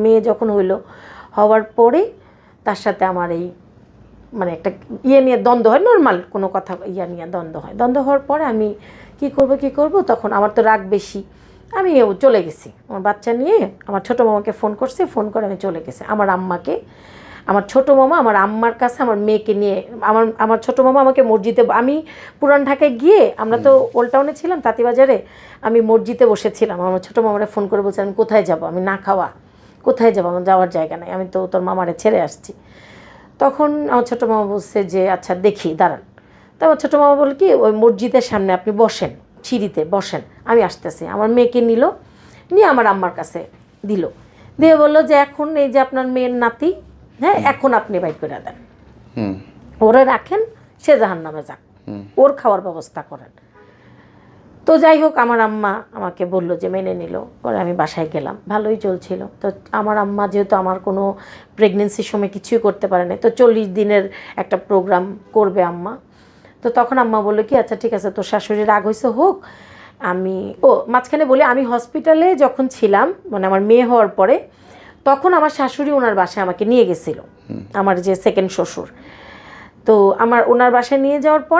মেয়ে যখন হওয়ার পরে তার সাথে আমার এই মানে একটা ইয়ে নিয়ে দ্বন্দ্ব হয়, নর্মাল কোনো কথা ইয়ে নিয়ে দ্বন্দ্ব হয়। দ্বন্দ্ব হওয়ার পরে আমি কি করব তখন আমার তো রাগ বেশি, আমি চলে গেছি আমার বাচ্চা নিয়ে। আমার ছোটো মামাকে ফোন করছি, ফোন করে আমি চলে গেছি আমার আম্মাকে, আমার ছোটো মামা আমার আম্মার কাছে আমার মেয়েকে নিয়ে। আমার ছোটো মামা আমাকে মসজিদে, আমি পুরান ঢাকায় গিয়ে, আমরা তো ওল্ড টাউনে ছিলাম তাঁতিবাজারে, আমি মসজিদে বসেছিলাম। আমার ছোটো মামারে ফোন করে বলছে আমি কোথায় যাব, আমি না খাওয়া কোথায় যাবো, আমার যাওয়ার জায়গা নেই, আমি তো তোর মামারে ছেড়ে আসছি। তখন আমার ছোটো মামা বলছে যে আচ্ছা দেখি দাঁড়ান। তো আমার ছোটো মামা বলে কি ওই মসজিদের সামনে আপনি বসেন, সিঁড়িতে বসেন, আমি আসতেছি। আমার মেয়েকে নিয়ে আমার আম্মার কাছে দিল, দিয়ে বললো যে এখন এই যে আপনার মেয়ের নাতি, হ্যাঁ এখন আপনি বাইর করে দেন, ওরে রাখেন, সে জাহান্নামে যাক, ওর খাওয়ার ব্যবস্থা করেন। তো যাই হোক আমার আম্মা আমাকে বললো যে মেনে নিল। পরে আমি বাসায় গেলাম, ভালোই চলছিল। তো আমার আম্মা যেহেতু আমার কোনো প্রেগনেন্সির সময় কিছুই করতে পারে না, তো 40 দিনের একটা প্রোগ্রাম করবে আম্মা। তো তখন আম্মা বললো কি আচ্ছা ঠিক আছে, তোর শাশুড়ির রাগ হয়েছে হোক। আমি মাঝখানে বলি আমি হসপিটালে যখন ছিলাম, মানে আমার মেয়ে হওয়ার পরে, তখন আমার শাশুড়ি ওনার বাসায় আমাকে নিয়ে গেছিলো, আমার যে সেকেন্ড শ্বশুর। তো ওনার বাসায় নিয়ে যাওয়ার পর